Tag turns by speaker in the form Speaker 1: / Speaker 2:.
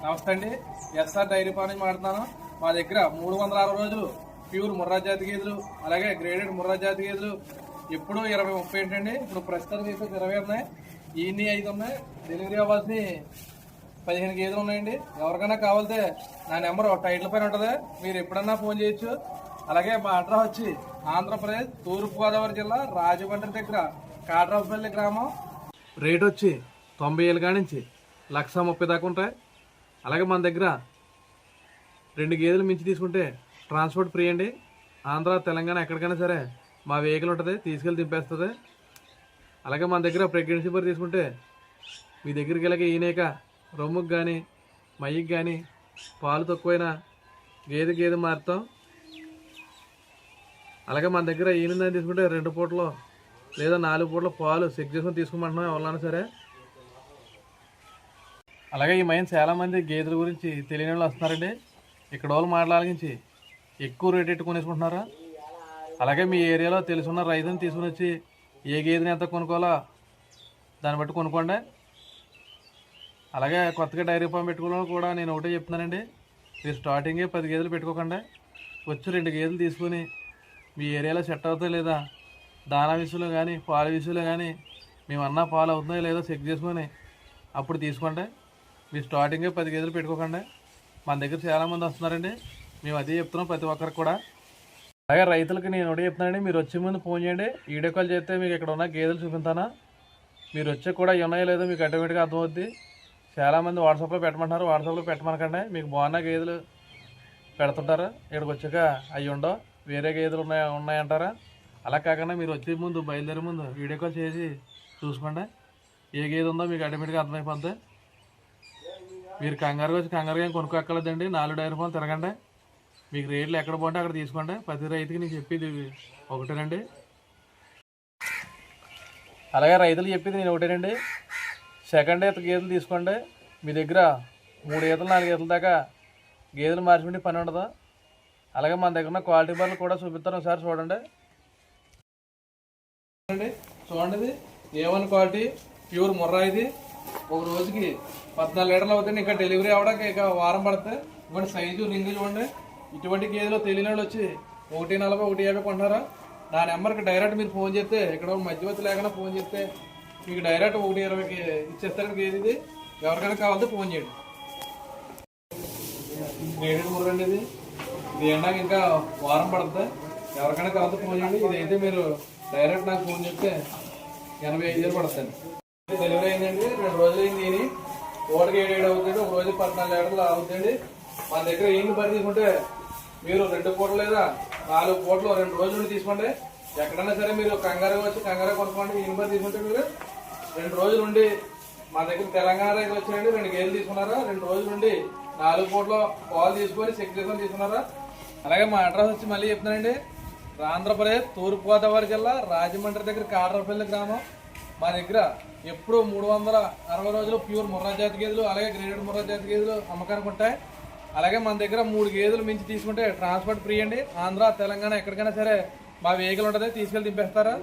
Speaker 1: నమస్తే అండి. SR dairy farm నుంచి మాట్లాడుతున్నాను. మా దగ్గర 360 రోజులు ప్యూర్ ముర్రా జాతి గేదెలు, అలాగే గ్రేడెడ్ ముర్రా జాతి గేదెలు ఎప్పుడు 20-30 ఏంటండి. ఇప్పుడు ప్రస్తుతానికి అయితే 20 ఉన్నాయి, ఇన్ని 5 ఉన్నాయి. డెలివరీ అవ్వాల్సిన 15 గేదెలు ఉన్నాయండి. ఎవరికైనా కావాలితే నా నెంబర్ టైటిల్ పైన ఉంటుంది, మీరు ఎప్పుడన్నా ఫోన్ చేయొచ్చు. అలాగే మా అడ్రస్ వచ్చి ఆంధ్రప్రదేశ్ తూర్పుగోదావరి జిల్లా రాజమండ్రి దగ్గర కాట్రాపల్లి గ్రామం. రేట్ వచ్చి 90,000 కాడి నుంచి 1,30,000 దాకా ఉంటాయి. అలాగే మన దగ్గర 2 గేదెలు మించి తీసుకుంటే ట్రాన్స్పోర్ట్ ఫ్రీ అండి. ఆంధ్ర తెలంగాణ ఎక్కడికైనా సరే మా వెహికల్ ఉంటుంది, తీసుకెళ్ళి దింపేస్తుంది. అలాగే మన దగ్గర ప్రెగ్నెన్సీ బర్ తీసుకుంటే మీ దగ్గరికి ఇలాగే ఈనేక రొమ్ముకి కానీ మయ్యికి కానీ పాలు తక్కువైనా గేదె మారుతాం. అలాగే మన దగ్గర ఈనిందని తీసుకుంటే 2 పూటలు లేదా 4 పూటలు పాలు చెక్ చేసుకొని తీసుకోమంటున్నాం ఎవరైనా సరే. అలాగే ఈ మైన్ చాలామంది గేదెల గురించి తెలియని వాళ్ళు వస్తున్నారండి. ఇక్కడ వాళ్ళు మాట్లాడించి ఎక్కువ రేట్ ఎట్టుకునేసుకుంటున్నారు. అలాగే మీ ఏరియాలో తెలుసున్న రైతుని తీసుకుని వచ్చి ఏ గేదెని ఎంత కొనుక్కోవాలో దాన్ని బట్టి కొనుక్కోండి. అలాగే కొత్తగా డైరీ ఫామ్ పెట్టుకోవడం కూడా నేను ఒకటే చెప్తున్నానండి, మీరు స్టార్టింగే 10 గేదెలు పెట్టుకోకుండా వచ్చి 2 గేదెలు తీసుకుని మీ ఏరియాలో సెట్ అవుతాయి లేదా దానా విషయంలో కానీ పాల విషయంలో కానీ మేమన్నా పాలు అవుతున్నాయో లేదో చెక్ చేసుకొని అప్పుడు తీసుకోండి. మీరు స్టార్టింగే 10 గేదెలు పెట్టుకోకండి. మన దగ్గర చాలామంది వస్తున్నారండి, మేము అదే చెప్తున్నాం ప్రతి ఒక్కరికి కూడా. అలాగే రైతులకి నేను ఒకటి చెప్తున్నానండి, మీరు వచ్చే ముందు ఫోన్ చేయండి. వీడియో కాల్ చేస్తే మీకు ఇక్కడ ఉన్న గేదెలు చూపిస్తాను. మీరు వచ్చే కూడా ఉన్నాయో లేదో మీకు ఆటోమేటిక్గా అర్థమవుద్ది. చాలామంది వాట్సాప్లో పెట్టమంటున్నారు, వాట్సాప్లో పెట్టమనకండి. మీకు బాగున్న గేదెలు పెడుతుంటారు, ఇక్కడికి వచ్చాక అవి ఉండవు వేరే గేదెలు ఉన్నాయంటారా. అలా కాకుండా మీరు వచ్చే ముందు బయలుదేరే ముందు వీడియో కాల్ చేసి చూసుకోండి, ఏ గేదె ఉందో మీకు ఆటోమేటిక్గా అర్థమైపోద్ది. మీరు కంగారుగా వచ్చి కంగారుగా ఏం కొనుక్కోక్కర్లేదండి. 4 డైరీ ఫామ్లు తిరగండి, మీకు రేట్లు ఎక్కడ బాగుంటే అక్కడ తీసుకోండి. ప్రతి రైతుకి నేను చెప్పేది ఒకటేనండి. అలాగే రైతులు చెప్పేది నేను ఒకటేనండి, సెకండ్ ఈత గేదెలు తీసుకోండి. మీ దగ్గర 3 ఈతలు 4 ఈతల దాకా గేదెలు మార్చుకుంటే పని ఉండదు. అలాగే మన దగ్గర ఉన్న క్వాలిటీ బర్రెలు కూడా చూపిస్తాను, ఒకసారి చూడండి. చూడండి, ఇది A1 క్వాలిటీ ప్యూర్ ముర్రా. ఇది ఒక రోజుకి 14 లీటర్లు అవుతాయి. ఇంకా డెలివరీ అవ్వడానికి ఇక వారం పడుతుంది. ఇవ్వండి సైజు రింగులు ఇవ్వండి. ఇటువంటి గేదెలో తెలియని వాళ్ళు వచ్చి 140, 150 కొంటారా. నా నెంబర్కి డైరెక్ట్ మీరు ఫోన్ చేస్తే, ఇక్కడ మధ్యవర్తి లేకుండా ఫోన్ చేస్తే మీకు డైరెక్ట్ 120కి ఇచ్చేస్తారని గేదె. ఇది ఎవరికైనా కావాలంటే ఫోన్ చేయండి. గ్రేడెడ్ ముర్రా అండి. ఇది ఎండాక ఇంకా వారం పడుతుంది. ఎవరికైనా కావాలంటే ఫోన్ చేయండి. ఇదైతే మీరు డైరెక్ట్ నాకు ఫోన్ చెప్తే 85,000 పడుతుంది. డెలివరీ అయిందండి, 2 రోజులు అయింది. దీని ఓటకి 7 అవుతుంది, ఒక రోజు 14 లీటర్లు అవుతుంది. మన దగ్గర ఈయన పని తీసుకుంటే మీరు 2 పూటలు లేదా 4 పూటలు 2 రోజులు తీసుకోండి. ఎక్కడైనా సరే మీరు కంగారుగా వచ్చి కంగారుగా కొనుక్కోండి. ఈయన పని తీసుకుంటే మీరు 2 రోజులు ఉండి మన దగ్గర తెలంగాణ రైతు వచ్చాయండి, 2 గేదెలు తీసుకున్నారా, 2 రోజులు నుండి 4 పూటలు పాలు తీసుకొని చెక్ చేసుకొని తీసుకున్నారా. అలాగే మా అడ్రస్ వచ్చి మళ్ళీ చెప్తున్నానండి, ఆంధ్రప్రదేశ్ తూర్పుగోదావరి జిల్లా రాజమండ్రి దగ్గర కాట్రాపల్లి గ్రామం. మా దగ్గర ఎప్పుడు 360 రోజులు ప్యూర్ ముర్రా జాతి గేదెలు, అలాగే గ్రేడెడ్ ముర్రా జాతి గేదెలు అమ్మకానికి ఉంటాయి. అలాగే మన దగ్గర 3 గేదెలు మించి తీసుకుంటే ట్రాన్స్పోర్ట్ ఫ్రీ అండి. ఆంధ్ర తెలంగాణ ఎక్కడికైనా సరే మా వెహికల్ ఉంటుంది, తీసుకెళ్ళి దింపేస్తారా.